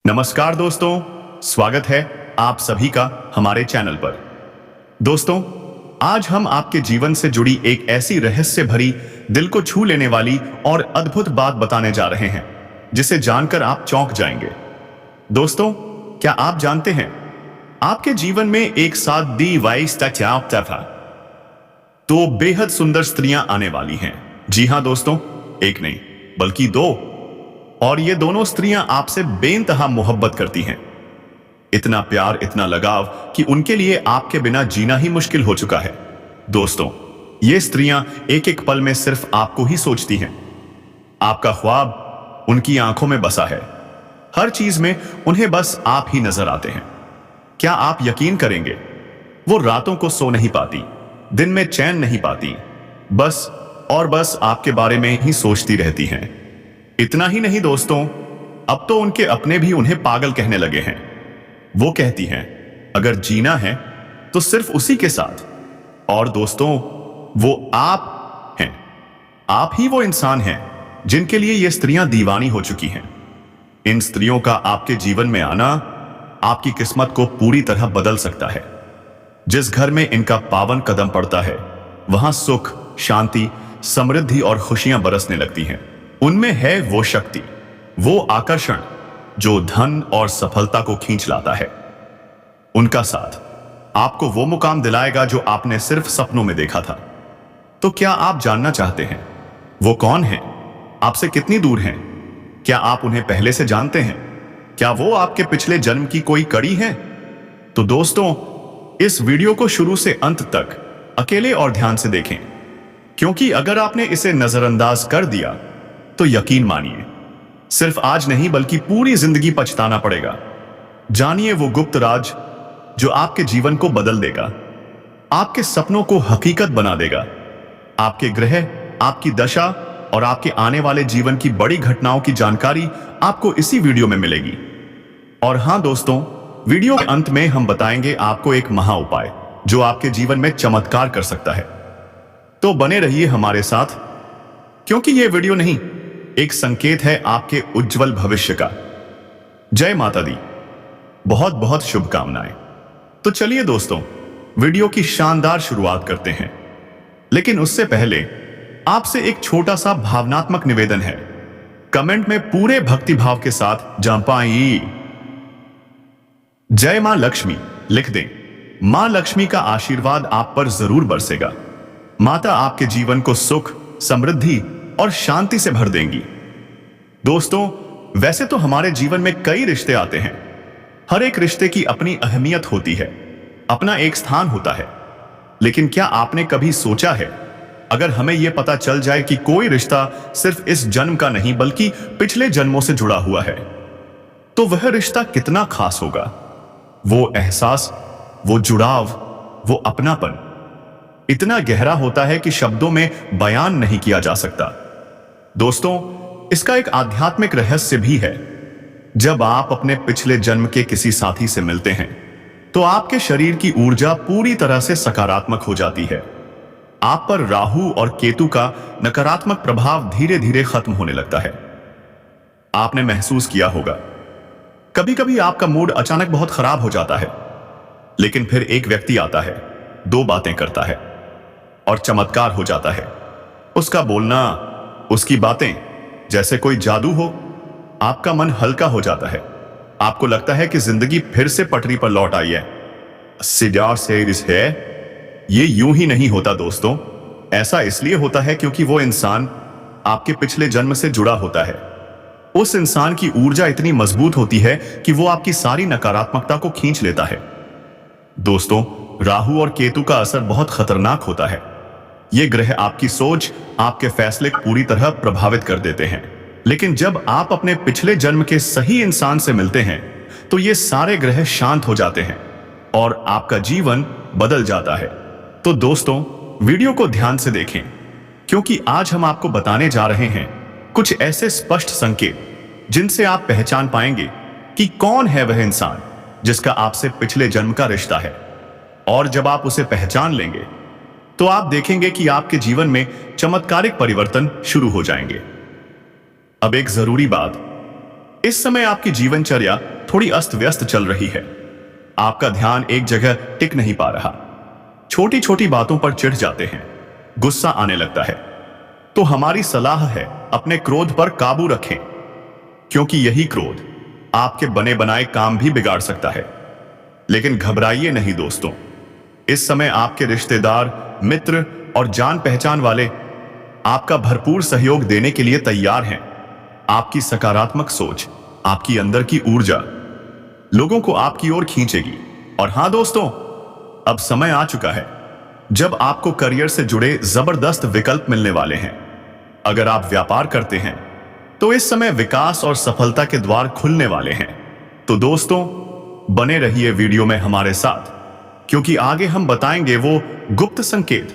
नमस्कार दोस्तों, स्वागत है आप सभी का हमारे चैनल पर। दोस्तों, आज हम आपके जीवन से जुड़ी एक ऐसी रहस्य भरी, दिल को छू लेने वाली और अद्भुत बात बताने जा रहे हैं, जिसे जानकर आप चौंक जाएंगे। दोस्तों, क्या आप जानते हैं, आपके जीवन में एक साथ दी वाइस था तो बेहद सुंदर स्त्रियां आने वाली हैं। जी हां दोस्तों, एक नहीं बल्कि दो। और ये दोनों स्त्रियां आपसे बेइंतहा मोहब्बत करती हैं। इतना प्यार, इतना लगाव कि उनके लिए आपके बिना जीना ही मुश्किल हो चुका है। दोस्तों, ये स्त्रियां एक एक पल में सिर्फ आपको ही सोचती हैं। आपका ख्वाब उनकी आंखों में बसा है। हर चीज में उन्हें बस आप ही नजर आते हैं। क्या आप यकीन करेंगे, वो रातों को सो नहीं पाती, दिन में चैन नहीं पाती, बस और बस आपके बारे में ही सोचती रहती हैं। इतना ही नहीं दोस्तों, अब तो उनके अपने भी उन्हें पागल कहने लगे हैं। वो कहती हैं, अगर जीना है तो सिर्फ उसी के साथ। और दोस्तों, वो आप हैं। आप ही वो इंसान हैं जिनके लिए ये स्त्रियां दीवानी हो चुकी हैं। इन स्त्रियों का आपके जीवन में आना आपकी किस्मत को पूरी तरह बदल सकता है। जिस घर में इनका पावन कदम पड़ता है, वहां सुख, शांति, समृद्धि और खुशियां बरसने लगती हैं। उनमें है वो शक्ति, वो आकर्षण जो धन और सफलता को खींच लाता है। उनका साथ आपको वो मुकाम दिलाएगा जो आपने सिर्फ सपनों में देखा था। तो क्या आप जानना चाहते हैं, वो कौन है, आपसे कितनी दूर हैं? क्या आप उन्हें पहले से जानते हैं? क्या वो आपके पिछले जन्म की कोई कड़ी है? तो दोस्तों, इस वीडियो को शुरू से अंत तक अकेले और ध्यान से देखें, क्योंकि अगर आपने इसे नजरअंदाज कर दिया तो यकीन मानिए, सिर्फ आज नहीं बल्कि पूरी जिंदगी पछताना पड़ेगा। जानिए वो गुप्त राज जो आपके जीवन को बदल देगा, आपके सपनों को हकीकत बना देगा। आपके ग्रह, आपकी दशा और आपके आने वाले जीवन की बड़ी घटनाओं की जानकारी आपको इसी वीडियो में मिलेगी। और हां दोस्तों, वीडियो के अंत में हम बताएंगे आपको एक महा उपाय जो आपके जीवन में चमत्कार कर सकता है। तो बने रहिए हमारे साथ, क्योंकि यह वीडियो नहीं, एक संकेत है आपके उज्जवल भविष्य का। जय माता दी, बहुत बहुत शुभकामनाएं। तो चलिए दोस्तों, वीडियो की शानदार शुरुआत करते हैं। लेकिन उससे पहले आपसे एक छोटा सा भावनात्मक निवेदन है। कमेंट में पूरे भक्तिभाव के साथ जंपाई जय मां लक्ष्मी लिख दें। मां लक्ष्मी का आशीर्वाद आप पर जरूर बरसेगा। माता आपके जीवन को सुख, समृद्धि और शांति से भर देंगी। दोस्तों, वैसे तो हमारे जीवन में कई रिश्ते आते हैं। हर एक रिश्ते की अपनी अहमियत होती है, अपना एक स्थान होता है। लेकिन क्या आपने कभी सोचा है, अगर हमें यह पता चल जाए कि कोई रिश्ता सिर्फ इस जन्म का नहीं बल्कि पिछले जन्मों से जुड़ा हुआ है, तो वह रिश्ता कितना खास होगा? वो एहसास, वो जुड़ाव, वो अपनापन इतना गहरा होता है कि शब्दों में बयान नहीं किया जा सकता। दोस्तों, इसका एक आध्यात्मिक रहस्य भी है। जब आप अपने पिछले जन्म के किसी साथी से मिलते हैं, तो आपके शरीर की ऊर्जा पूरी तरह से सकारात्मक हो जाती है। आप पर राहु और केतु का नकारात्मक प्रभाव धीरे धीरे खत्म होने लगता है। आपने महसूस किया होगा, कभी कभी आपका मूड अचानक बहुत खराब हो जाता है, लेकिन फिर एक व्यक्ति आता है, दो बातें करता है और चमत्कार हो जाता है। उसका बोलना, उसकी बातें जैसे कोई जादू हो। आपका मन हल्का हो जाता है। आपको लगता है कि जिंदगी फिर से पटरी पर लौट आई है। ये यूं ही नहीं होता दोस्तों। ऐसा इसलिए होता है क्योंकि वो इंसान आपके पिछले जन्म से जुड़ा होता है। उस इंसान की ऊर्जा इतनी मजबूत होती है कि वो आपकी सारी नकारात्मकता को खींच लेता है। दोस्तों, राहु और केतु का असर बहुत खतरनाक होता है। ये ग्रह आपकी सोच, आपके फैसले पूरी तरह प्रभावित कर देते हैं। लेकिन जब आप अपने पिछले जन्म के सही इंसान से मिलते हैं, तो ये सारे ग्रह शांत हो जाते हैं और आपका जीवन बदल जाता है। तो दोस्तों, वीडियो को ध्यान से देखें, क्योंकि आज हम आपको बताने जा रहे हैं कुछ ऐसे स्पष्ट संकेत जिनसे आप पहचान पाएंगे कि कौन है वह इंसान जिसका आपसे पिछले जन्म का रिश्ता है। और जब आप उसे पहचान लेंगे, तो आप देखेंगे कि आपके जीवन में चमत्कारिक परिवर्तन शुरू हो जाएंगे। अब एक जरूरी बात, इस समय आपकी जीवनचर्या थोड़ी अस्त व्यस्त चल रही है। आपका ध्यान एक जगह टिक नहीं पा रहा। छोटी छोटी बातों पर चिढ़ जाते हैं, गुस्सा आने लगता है। तो हमारी सलाह है, अपने क्रोध पर काबू रखें, क्योंकि यही क्रोध आपके बने बनाए काम भी बिगाड़ सकता है। लेकिन घबराइए नहीं दोस्तों, इस समय आपके रिश्तेदार, मित्र और जान पहचान वाले आपका भरपूर सहयोग देने के लिए तैयार हैं। आपकी सकारात्मक सोच, आपकी अंदर की ऊर्जा लोगों को आपकी ओर खींचेगी। और हां दोस्तों, अब समय आ चुका है जब आपको करियर से जुड़े जबरदस्त विकल्प मिलने वाले हैं। अगर आप व्यापार करते हैं तो इस समय विकास और सफलता के द्वार खुलने वाले हैं। तो दोस्तों, बने रहिए वीडियो में हमारे साथ, क्योंकि आगे हम बताएंगे वो गुप्त संकेत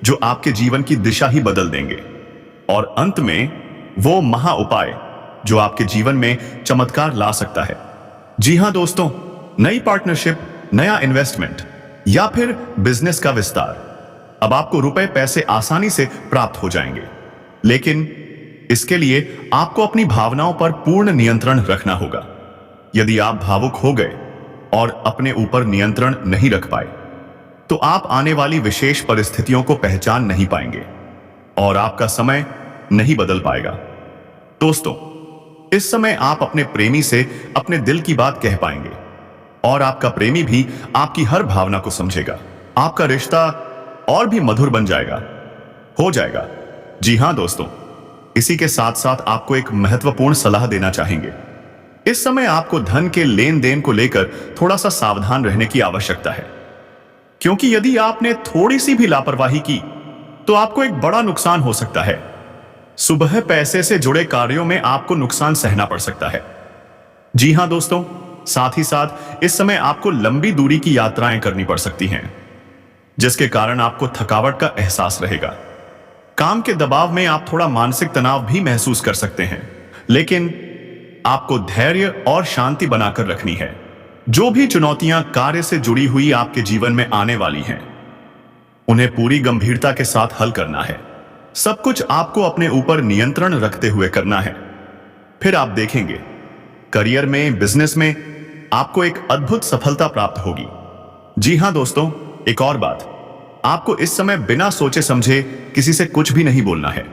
जो आपके जीवन की दिशा ही बदल देंगे, और अंत में वो महा उपाय जो आपके जीवन में चमत्कार ला सकता है। जी हां दोस्तों, नई पार्टनरशिप, नया इन्वेस्टमेंट या फिर बिजनेस का विस्तार। अब आपको रुपए पैसे आसानी से प्राप्त हो जाएंगे, लेकिन इसके लिए आपको अपनी भावनाओं पर पूर्ण नियंत्रण रखना होगा। यदि आप भावुक हो गए और अपने ऊपर नियंत्रण नहीं रख पाए तो आप आने वाली विशेष परिस्थितियों को पहचान नहीं पाएंगे और आपका समय नहीं बदल पाएगा। दोस्तों, इस समय आप अपने प्रेमी से अपने दिल की बात कह पाएंगे और आपका प्रेमी भी आपकी हर भावना को समझेगा। आपका रिश्ता और भी मधुर बन जाएगा, हो जाएगा। जी हां दोस्तों, इसी के साथ साथ आपको एक महत्वपूर्ण सलाह देना चाहेंगे। इस समय आपको धन के लेन देन को लेकर थोड़ा सा सावधान रहने की आवश्यकता है, क्योंकि यदि आपने थोड़ी सी भी लापरवाही की तो आपको एक बड़ा नुकसान हो सकता है। सुबह पैसे से जुड़े कार्यों में आपको नुकसान सहना पड़ सकता है। जी हां दोस्तों, साथ ही साथ इस समय आपको लंबी दूरी की यात्राएं करनी पड़ सकती हैं, जिसके कारण आपको थकावट का एहसास रहेगा। काम के दबाव में आप थोड़ा मानसिक तनाव भी महसूस कर सकते हैं, लेकिन आपको धैर्य और शांति बनाकर रखनी है। जो भी चुनौतियां कार्य से जुड़ी हुई आपके जीवन में आने वाली हैं, उन्हें पूरी गंभीरता के साथ हल करना है। सब कुछ आपको अपने ऊपर नियंत्रण रखते हुए करना है। फिर आप देखेंगे, करियर में, बिजनेस में आपको एक अद्भुत सफलता प्राप्त होगी। जी हां दोस्तों, एक और बात, आपको इस समय बिना सोचे समझे किसी से कुछ भी नहीं बोलना है।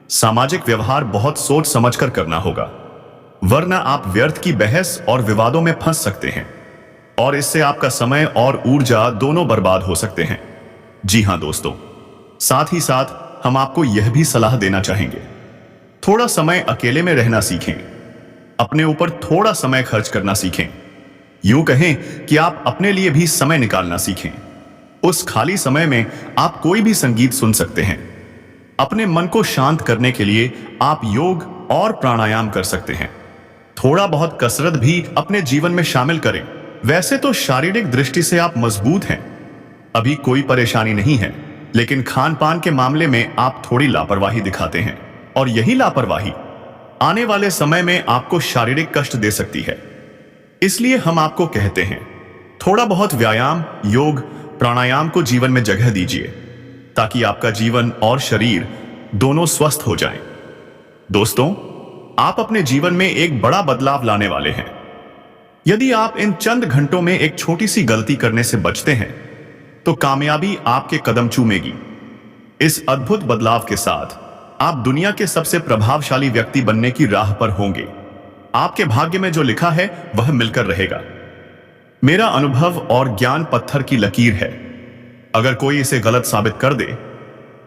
सामाजिक व्यवहार बहुत सोच समझकर करना होगा, वरना आप व्यर्थ की बहस और विवादों में फंस सकते हैं और इससे आपका समय और ऊर्जा दोनों बर्बाद हो सकते हैं। जी हां दोस्तों, साथ ही साथ हम आपको यह भी सलाह देना चाहेंगे, थोड़ा समय अकेले में रहना सीखें। अपने ऊपर थोड़ा समय खर्च करना सीखें। यूं कहें कि आप अपने लिए भी समय निकालना सीखें। उस खाली समय में आप कोई भी संगीत सुन सकते हैं। अपने मन को शांत करने के लिए आप योग और प्राणायाम कर सकते हैं। थोड़ा बहुत कसरत भी अपने जीवन में शामिल करें। वैसे तो शारीरिक दृष्टि से आप मजबूत हैं, अभी कोई परेशानी नहीं है, लेकिन खान पान के मामले में आप थोड़ी लापरवाही दिखाते हैं और यही लापरवाही आने वाले समय में आपको शारीरिक कष्ट दे सकती है। इसलिए हम आपको कहते हैं, थोड़ा बहुत व्यायाम, योग, प्राणायाम को जीवन में जगह दीजिए, ताकि आपका जीवन और शरीर दोनों स्वस्थ हो जाएं। दोस्तों, आप अपने जीवन में एक बड़ा बदलाव लाने वाले हैं। यदि आप इन चंद घंटों में एक छोटी सी गलती करने से बचते हैं तो कामयाबी आपके कदम चूमेगी। इस अद्भुत बदलाव के साथ आप दुनिया के सबसे प्रभावशाली व्यक्ति बनने की राह पर होंगे। आपके भाग्य में जो लिखा है वह मिलकर रहेगा। मेरा अनुभव और ज्ञान पत्थर की लकीर है। अगर कोई इसे गलत साबित कर दे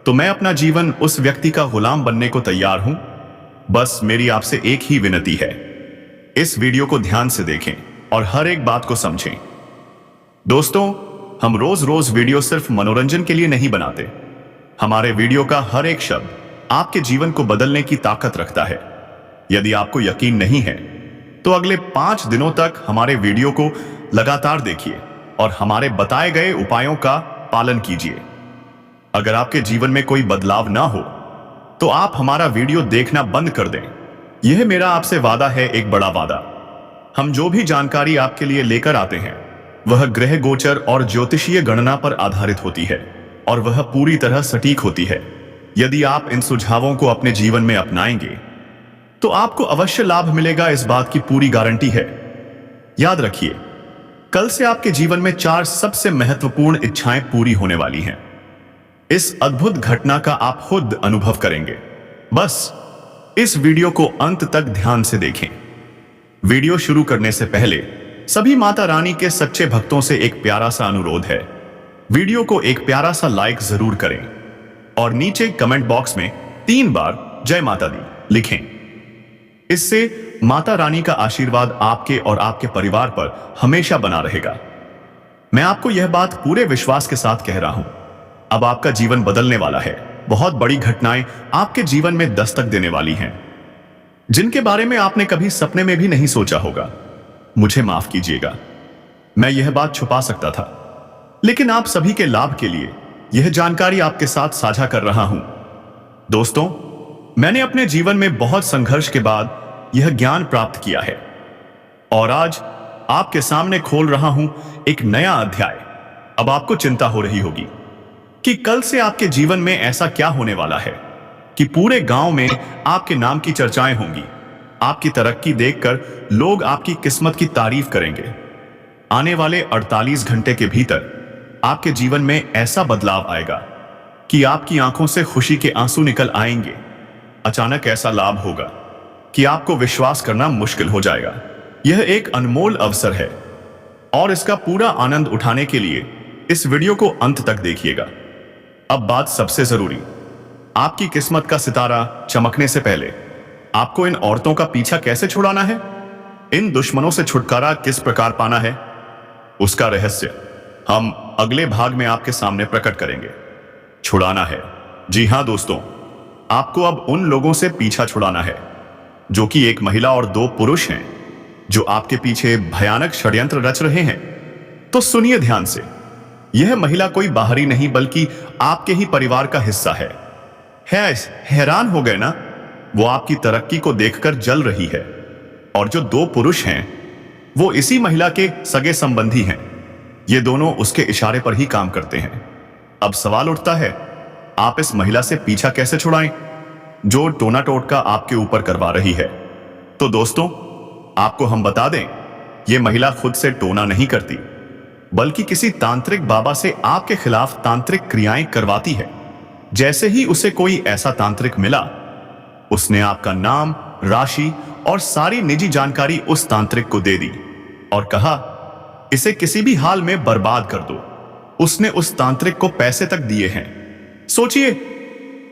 तो मैं अपना जीवन उस व्यक्ति का गुलाम बनने को तैयार हूं। बस मेरी आपसे एक ही विनती है, इस वीडियो को ध्यान से देखें और हर एक बात को समझें। दोस्तों, हम रोज रोज वीडियो सिर्फ मनोरंजन के लिए नहीं बनाते। हमारे वीडियो का हर एक शब्द आपके जीवन को बदलने की ताकत रखता है। यदि आपको यकीन नहीं है तो अगले 5 दिनों तक हमारे वीडियो को लगातार देखिए और हमारे बताए गए उपायों का पालन कीजिए। अगर आपके जीवन में कोई बदलाव ना हो तो आप हमारा वीडियो देखना बंद कर दें। यह मेरा आपसे वादा है, एक बड़ा वादा। हम जो भी जानकारी आपके लिए लेकर आते हैं वह ग्रह गोचर और ज्योतिषीय गणना पर आधारित होती है और वह पूरी तरह सटीक होती है। यदि आप इन सुझावों को अपने जीवन में अपनाएंगे तो आपको अवश्य लाभ मिलेगा, इस बात की पूरी गारंटी है। याद रखिए, कल से आपके जीवन में 4 सबसे महत्वपूर्ण इच्छाएं पूरी होने वाली हैं। इस अद्भुत घटना का आप खुद अनुभव करेंगे। बस इस वीडियो को अंत तक ध्यान से देखें। वीडियो शुरू करने से पहले सभी माता रानी के सच्चे भक्तों से एक प्यारा सा अनुरोध है। वीडियो को एक प्यारा सा लाइक जरूर करें और नीचे कमेंट बॉक्स में 3 बार जय माता दी लिखें। इससे माता रानी का आशीर्वाद आपके और आपके परिवार पर हमेशा बना रहेगा। मैं आपको यह बात पूरे विश्वास के साथ कह रहा हूं, अब आपका जीवन बदलने वाला है। बहुत बड़ी घटनाएं आपके जीवन में दस्तक देने वाली हैं, जिनके बारे में आपने कभी सपने में भी नहीं सोचा होगा। मुझे माफ कीजिएगा, मैं यह बात छुपा सकता था, लेकिन आप सभी के लाभ के लिए यह जानकारी आपके साथ साझा कर रहा हूं। दोस्तों, मैंने अपने जीवन में बहुत संघर्ष के बाद यह ज्ञान प्राप्त किया है और आज आपके सामने खोल रहा हूं एक नया अध्याय। अब आपको चिंता हो रही होगी कि कल से आपके जीवन में ऐसा क्या होने वाला है कि पूरे गांव में आपके नाम की चर्चाएं होंगी। आपकी तरक्की देखकर लोग आपकी किस्मत की तारीफ करेंगे। आने वाले 48 घंटे के भीतर आपके जीवन में ऐसा बदलाव आएगा कि आपकी आंखों से खुशी के आंसू निकल आएंगे। अचानक ऐसा लाभ होगा कि आपको विश्वास करना मुश्किल हो जाएगा। यह एक अनमोल अवसर है और इसका पूरा आनंद उठाने के लिए इस वीडियो को अंत तक देखिएगा। अब बात सबसे जरूरी, आपकी किस्मत का सितारा चमकने से पहले आपको इन औरतों का पीछा कैसे छुड़ाना है, इन दुश्मनों से छुटकारा किस प्रकार पाना है, उसका रहस्य हम अगले भाग में आपके सामने प्रकट करेंगे। छुड़ाना है, जी हां दोस्तों, आपको अब उन लोगों से पीछा छुड़ाना है जो कि एक महिला और 2 पुरुष हैं, जो आपके पीछे भयानक षड्यंत्र रच रहे हैं। तो सुनिए ध्यान से, यह महिला कोई बाहरी नहीं बल्कि आपके ही परिवार का हिस्सा है। हैरान हो गए ना? वो आपकी तरक्की को देखकर जल रही है और जो 2 पुरुष हैं वो इसी महिला के सगे संबंधी हैं। ये दोनों उसके इशारे पर ही काम करते हैं। अब सवाल उठता है, आप इस महिला से पीछा कैसे छुड़ाएं जो टोना टोटका आपके ऊपर करवा रही है? तो दोस्तों, आपको हम बता दें, यह महिला खुद से टोना नहीं करती, बल्कि किसी तांत्रिक बाबा से आपके खिलाफ तांत्रिक क्रियाएं करवाती है। जैसे ही उसे कोई ऐसा तांत्रिक मिला, उसने आपका नाम, राशि और सारी निजी जानकारी उस तांत्रिक को दे दी और कहा, इसे किसी भी हाल में बर्बाद कर दो। उसने उस तांत्रिक को पैसे तक दिए हैं। सोचिए,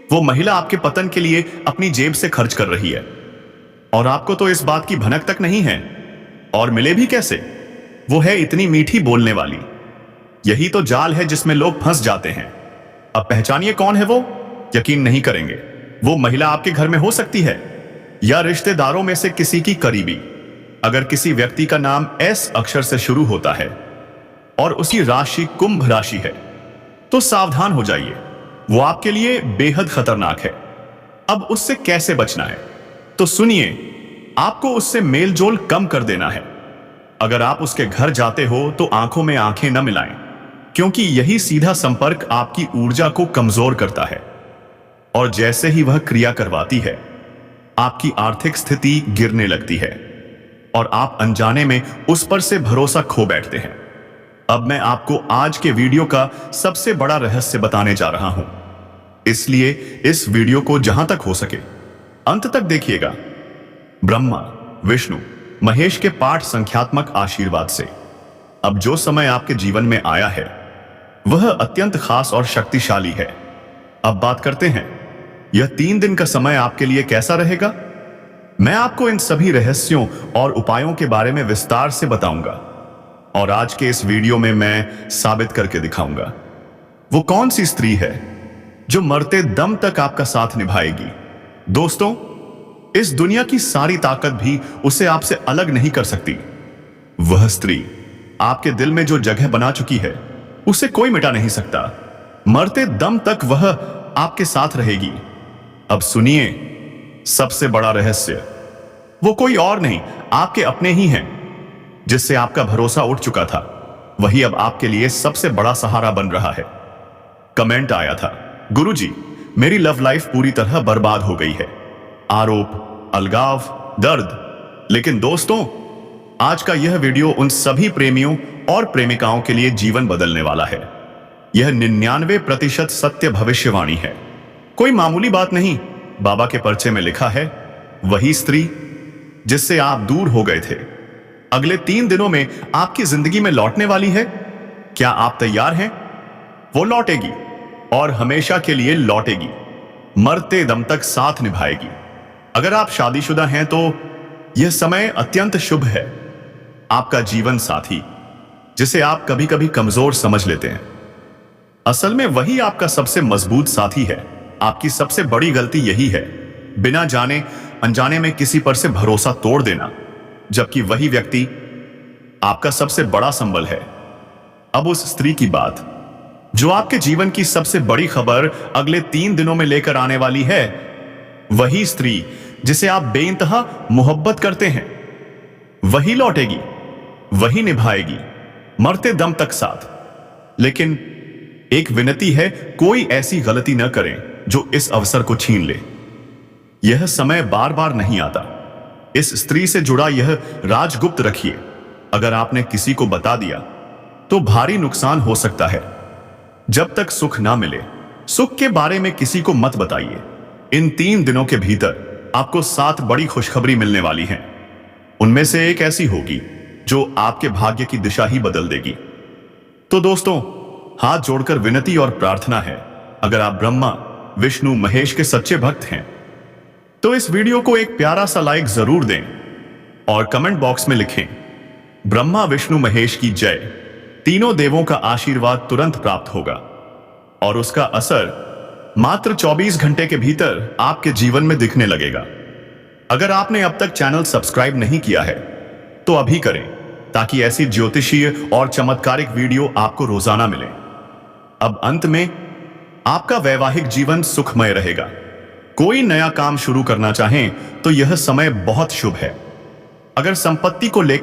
वो महिला आपके पतन के लिए अपनी जेब से खर्च कर रही है और आपको तो इस बात की भनक तक नहीं है। और मिले भी कैसे? वो है इतनी मीठी बोलने वाली। यही तो जाल है जिसमें लोग फंस जाते हैं। अब पहचानिए कौन है वो। यकीन नहीं करेंगे, वो महिला आपके घर में हो सकती है या रिश्तेदारों में से किसी की करीबी। अगर किसी व्यक्ति का नाम एस अक्षर से शुरू होता है और उसकी राशि कुंभ राशि है, तो सावधान हो जाइए, वो आपके लिए बेहद खतरनाक है। अब उससे कैसे बचना है? तो सुनिए, आपको उससे मेलजोल कम कर देना है। अगर आप उसके घर जाते हो तो आंखों में आंखें न मिलाएं, क्योंकि यही सीधा संपर्क आपकी ऊर्जा को कमजोर करता है और जैसे ही वह क्रिया करवाती है, आपकी आर्थिक स्थिति गिरने लगती है और आप अनजाने में उस पर से भरोसा खो बैठते हैं। अब मैं आपको आज के वीडियो का सबसे बड़ा रहस्य बताने जा रहा हूं, इसलिए इस वीडियो को जहां तक हो सके अंत तक देखिएगा। ब्रह्मा, विष्णु, महेश के पाठ संख्यात्मक आशीर्वाद से अब जो समय आपके जीवन में आया है वह अत्यंत खास और शक्तिशाली है। अब बात करते हैं, यह 3 दिन का समय आपके लिए कैसा रहेगा? मैं आपको इन सभी रहस्यों और उपायों के बारे में विस्तार से बताऊंगा और आज के इस वीडियो में मैं साबित करके दिखाऊंगा वो कौन सी स्त्री है जो मरते दम तक आपका साथ निभाएगी। दोस्तों, इस दुनिया की सारी ताकत भी उसे आपसे अलग नहीं कर सकती। वह स्त्री आपके दिल में जो जगह बना चुकी है उसे कोई मिटा नहीं सकता। मरते दम तक वह आपके साथ रहेगी। अब सुनिए सबसे बड़ा रहस्य, वो कोई और नहीं, आपके अपने ही हैं, जिससे आपका भरोसा उठ चुका था। वही अब आपके लिए सबसे बड़ा सहारा बन रहा है। कमेंट आया था, गुरुजी, मेरी लव लाइफ पूरी तरह बर्बाद हो गई है। आरोप, अलगाव, दर्द। लेकिन दोस्तों, आज का यह वीडियो उन सभी प्रेमियों और प्रेमिकाओं के लिए जीवन बदलने वाला है। यह 99% सत्य भविष्यवाणी है, कोई मामूली बात नहीं। बाबा के पर्चे में लिखा है, वही स्त्री जिससे आप दूर हो गए थे अगले 3 दिनों में आपकी जिंदगी में लौटने वाली है। क्या आप तैयार हैं? वो लौटेगी और हमेशा के लिए लौटेगी, मरते दम तक साथ निभाएगी। अगर आप शादीशुदा हैं तो यह समय अत्यंत शुभ है। आपका जीवन साथी, जिसे आप कभी कभी कमजोर समझ लेते हैं, असल में वही आपका सबसे मजबूत साथी है। आपकी सबसे बड़ी गलती यही है, बिना जाने अनजाने में किसी पर से भरोसा तोड़ देना, जबकि वही व्यक्ति आपका सबसे बड़ा संबल है। अब उस स्त्री की बात जो आपके जीवन की सबसे बड़ी खबर अगले 3 दिनों में लेकर आने वाली है, वही स्त्री जिसे आप बेइंतहा मोहब्बत करते हैं, वही लौटेगी, वही निभाएगी, मरते दम तक साथ। लेकिन एक विनती है, कोई ऐसी गलती न करें जो इस अवसर को छीन ले। यह समय बार बार नहीं आता। इस स्त्री से जुड़ा यह राज गुप्त रखिए। अगर आपने किसी को बता दिया तो भारी नुकसान हो सकता है। जब तक सुख ना मिले, सुख के बारे में किसी को मत बताइए। इन 3 दिनों के भीतर आपको 7 बड़ी खुशखबरी मिलने वाली हैं। उनमें से एक ऐसी होगी जो आपके भाग्य की दिशा ही बदल देगी। तो दोस्तों, हाथ जोड़कर विनती और प्रार्थना है, अगर आप ब्रह्मा, विष्णु, महेश के सच्चे भक्त हैं तो इस वीडियो को एक प्यारा सा लाइक जरूर दें और कमेंट बॉक्स में लिखें, ब्रह्मा, विष्णु, महेश की जय। तीनों देवों का आशीर्वाद तुरंत प्राप्त होगा और उसका असर मात्र 24 घंटे के भीतर आपके जीवन में दिखने लगेगा। अगर आपने अब तक चैनल सब्सक्राइब नहीं किया है तो अभी करें, ताकि ऐसी ज्योतिषीय और चमत्कारिक वीडियो आपको रोजाना मिले। अब अंत में आपका वैवाहिक जीवन सुखमय रहेगा। कोई नया काम शुरू करना चाहें तो यह समय बहुत शुभ है। अगर संपत्ति को लेकर